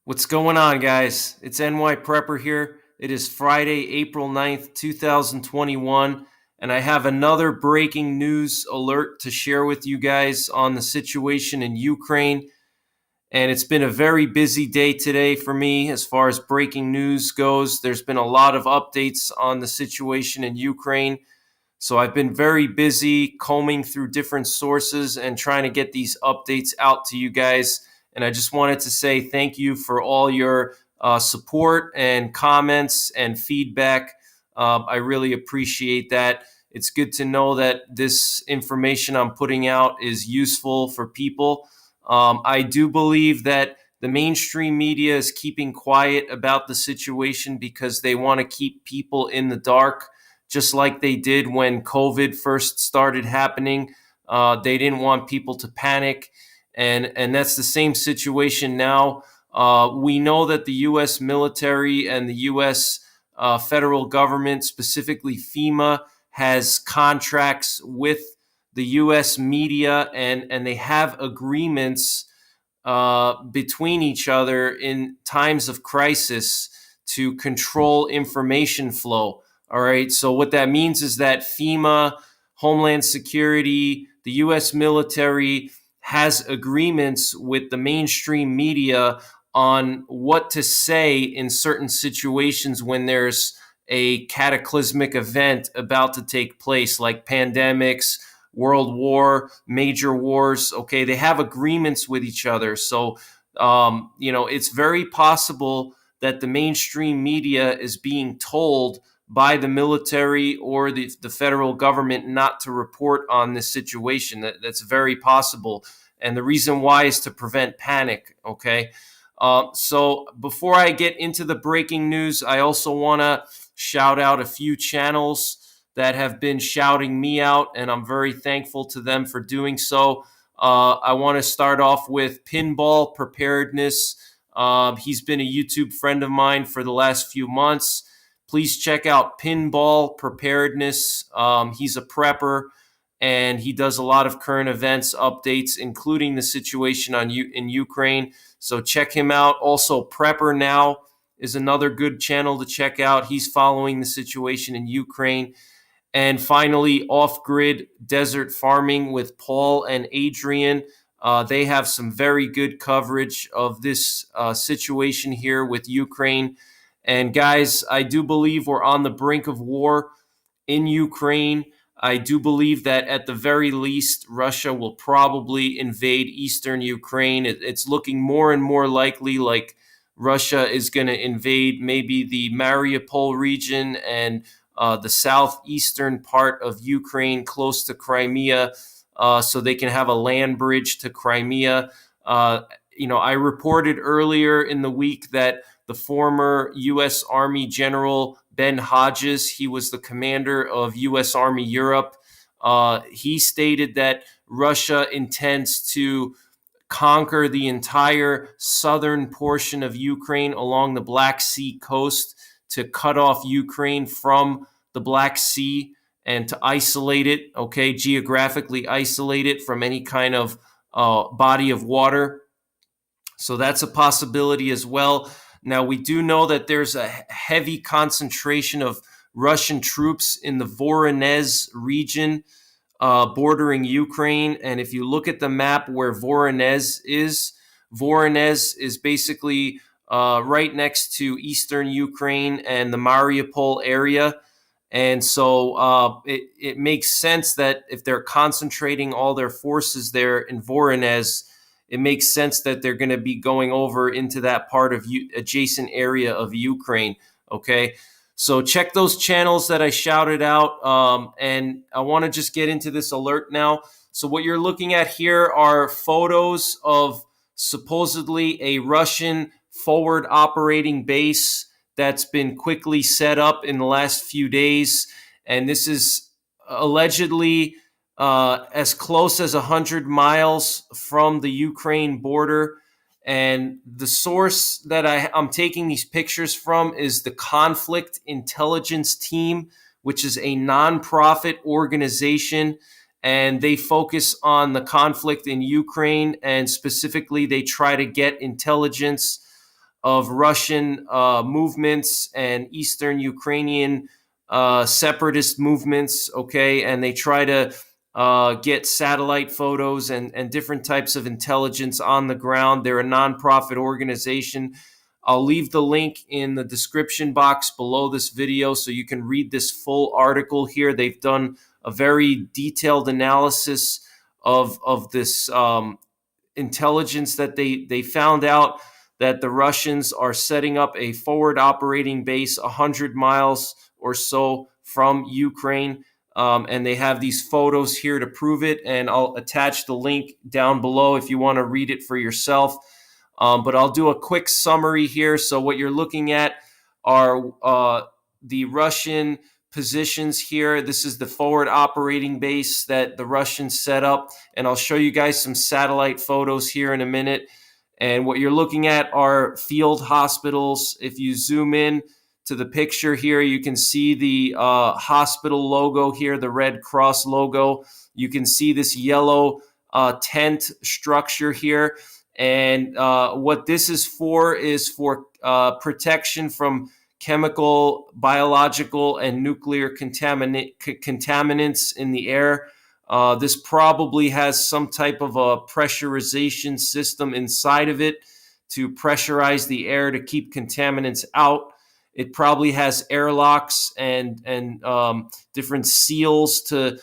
What's going on, guys? It's NY Prepper here. It is Friday, April 9th, 2021, and I have another breaking news alert to share with you guys on the situation in Ukraine. And it's been a very busy day today for me as far as breaking news goes. There's been a lot of updates on the situation in Ukraine. So I've been very busy combing through different sources and trying to get these updates out to you guys. And I just wanted to say thank you for all your support and comments and feedback. I really appreciate that. It's good to know that this information I'm putting out is useful for people. I do believe that the mainstream media is keeping quiet about the situation because they want to keep people in the dark, just like they did when COVID first started happening. They didn't want people to panic, and that's the same situation now. We know that the U.S. military and the U.S. Federal government, specifically FEMA, has contracts with the U.S. media, and they have agreements between each other in times of crisis to control information flow. All right. So what that means is that FEMA, Homeland Security, the U.S. military has agreements with the mainstream media on what to say in certain situations when there's a cataclysmic event about to take place, like pandemics, World War, major wars. Okay, they have agreements with each other. So, it's very possible that the mainstream media is being told by the military or the federal government not to report on this situation. That's very possible. And the reason why is to prevent panic. Okay. So before I get into the breaking news, I also want to shout out a few channels that have been shouting me out, and I'm very thankful to them for doing so. I want to start off with Pinball Preparedness. He's been a YouTube friend of mine for the last few months. Please check out Pinball Preparedness. He's a prepper, and he does a lot of current events updates, including the situation in Ukraine. So check him out. Also, Prepper Now is another good channel to check out. He's following the situation in Ukraine. And finally, Off Grid Desert Farming with Paul and Adrian. They have some very good coverage of this situation here with Ukraine. And guys, I do believe we're on the brink of war in Ukraine. I do believe that at the very least, Russia will probably invade eastern Ukraine. It's looking more and more likely like Russia is going to invade maybe the Mariupol region and the southeastern part of Ukraine close to Crimea, so they can have a land bridge to Crimea. I reported earlier in the week that the former U.S. Army General Ben Hodges, he was the commander of U.S. Army Europe. He stated that Russia intends to conquer the entire southern portion of Ukraine along the Black Sea coast, to cut off Ukraine from the Black Sea and to isolate it, okay, geographically isolate it from any kind of body of water. So that's a possibility as well. Now, we do know that there's a heavy concentration of Russian troops in the Voronezh region bordering Ukraine. And if you look at the map where Voronezh is basically right next to eastern Ukraine and the Mariupol area. And so it makes sense that if they're concentrating all their forces there in Voronezh, it makes sense that they're going to be going over into that part of adjacent area of Ukraine. Okay. So check those channels that I shouted out. And I want to just get into this alert now. So what you're looking at here are photos of supposedly a Russian forward operating base that's been quickly set up in the last few days. And this is allegedly as close as 100 miles from the Ukraine border. And the source that I'm taking these pictures from is the Conflict Intelligence Team, which is a nonprofit organization. And they focus on the conflict in Ukraine. And specifically, they try to get intelligence of Russian movements and Eastern Ukrainian separatist movements, okay? And they try to get satellite photos and different types of intelligence on the ground. They're a nonprofit organization. I'll leave the link in the description box below this video so you can read this full article here. They've done a very detailed analysis of this intelligence that they found out that the Russians are setting up a forward operating base 100 miles or so from Ukraine. And they have these photos here to prove it. And I'll attach the link down below if you want to read it for yourself. But I'll do a quick summary here. So what you're looking at are the Russian positions here. This is the forward operating base that the Russians set up. And I'll show you guys some satellite photos here in a minute. And what you're looking at are field hospitals. If you zoom in to the picture here, you can see the hospital logo here, the Red Cross logo. You can see this yellow tent structure here. And what this is for protection from chemical, biological, and nuclear contaminants in the air. This probably has some type of a pressurization system inside of it to pressurize the air to keep contaminants out. It probably has airlocks and different seals to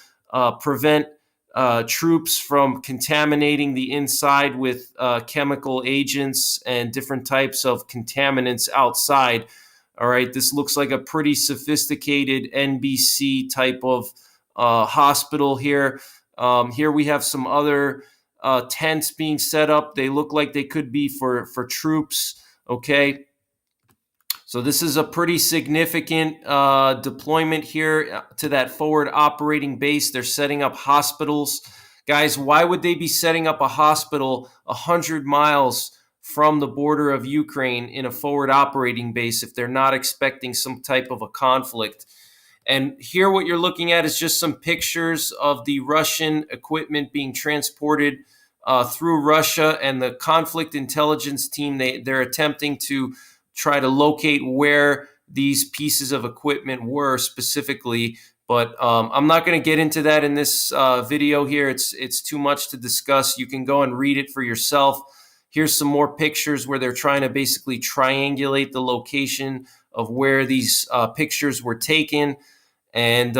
prevent troops from contaminating the inside with chemical agents and different types of contaminants outside. All right, this looks like a pretty sophisticated NBC type of hospital here. Here we have some other tents being set up. They look like they could be for troops. Okay, so this is a pretty significant deployment here to that forward operating base. They're setting up hospitals. Guys, why would they be setting up a hospital 100 miles from the border of Ukraine in a forward operating base if they're not expecting some type of a conflict? And here what you're looking at is just some pictures of the Russian equipment being transported through Russia, and the conflict intelligence team, they're attempting to try to locate where these pieces of equipment were specifically. But I'm not going to get into that in this video here. It's too much to discuss. You can go and read it for yourself. Here's some more pictures where they're trying to basically triangulate the location of where these pictures were taken. And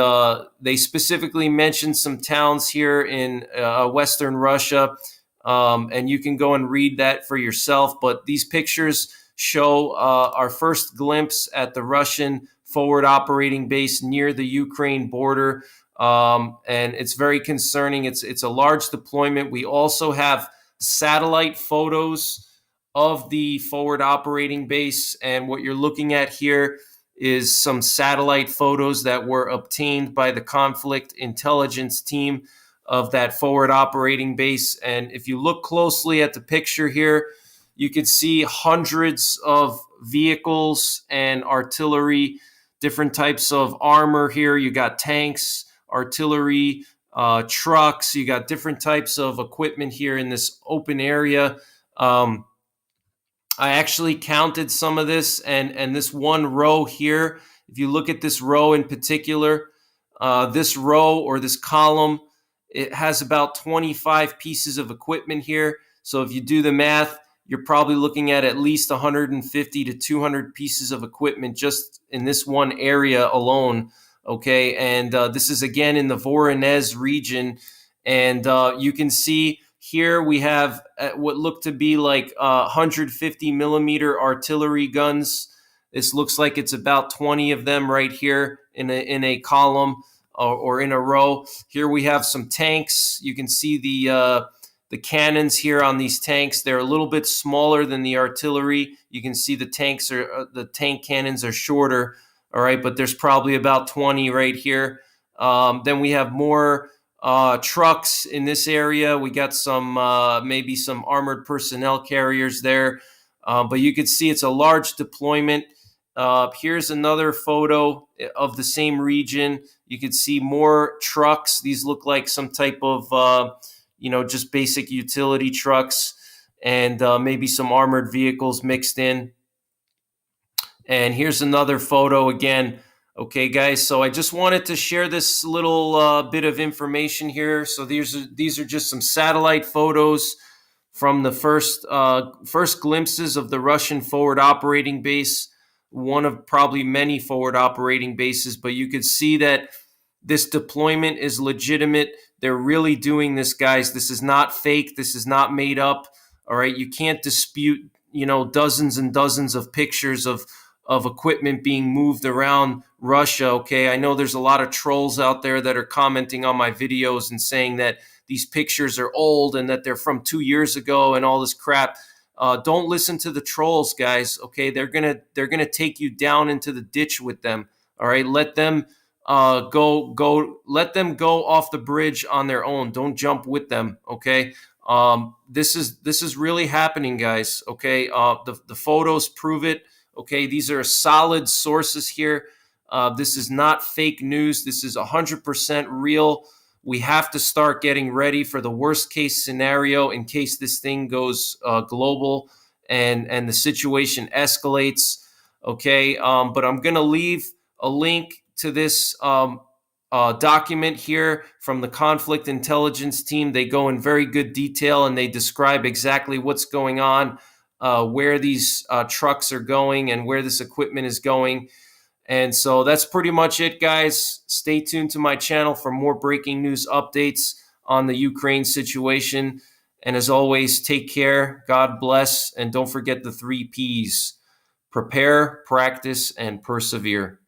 they specifically mentioned some towns here in Western Russia. And you can go and read that for yourself. But these pictures show our first glimpse at the Russian forward operating base near the Ukraine border. And it's very concerning. It's a large deployment. We also have satellite photos of the forward operating base. And what you're looking at here is some satellite photos that were obtained by the conflict intelligence team of that forward operating base. And if you look closely at the picture here, you could see hundreds of vehicles and artillery, different types of armor here. You got tanks, artillery, trucks. You got different types of equipment here in this open area. I actually counted some of this, and this one row here, if you look at this row in particular, this row or this column, it has about 25 pieces of equipment here. So if you do the math, you're probably looking at least 150 to 200 pieces of equipment just in this one area alone. Okay, and this is again in the Voronezh region, and you can see here we have what look to be like 150 millimeter artillery guns. This looks like it's about 20 of them right here in a column or in a row. Here we have some tanks. You can see the cannons here on these tanks. They're a little bit smaller than the artillery. You can see the tank cannons are shorter. All right, but there's probably about 20 right here. Then we have more trucks in this area. We got some maybe some armored personnel carriers there, but you can see it's a large deployment. Here's another photo of the same region. You can see more trucks. These look like some type of just basic utility trucks, and maybe some armored vehicles mixed in. And here's another photo again. Okay, guys. So I just wanted to share this little bit of information here. So these are just some satellite photos from the first glimpses of the Russian forward operating base, one of probably many forward operating bases. But you could see that this deployment is legitimate. They're really doing this, guys. This is not fake. This is not made up. All right, you can't dispute, dozens and dozens of pictures of equipment being moved around Russia. Okay, I know there's a lot of trolls out there that are commenting on my videos and saying that these pictures are old and that they're from 2 years ago and all this crap. Don't listen to the trolls, guys. Okay, they're gonna take you down into the ditch with them. All right, let them let them go off the bridge on their own. Don't jump with them. Okay. This is really happening, guys. Okay. The photos prove it. Okay, these are solid sources here. This is not fake news. This is 100% real. We have to start getting ready for the worst case scenario in case this thing goes global and the situation escalates. Okay, but I'm gonna leave a link to this document here from the conflict intelligence team. They go in very good detail and they describe exactly what's going on, where these trucks are going, and where this equipment is going. And so that's pretty much it, guys. Stay tuned to my channel for more breaking news updates on the Ukraine situation. And as always, take care, God bless, and don't forget the 3 Ps: prepare, practice, and persevere.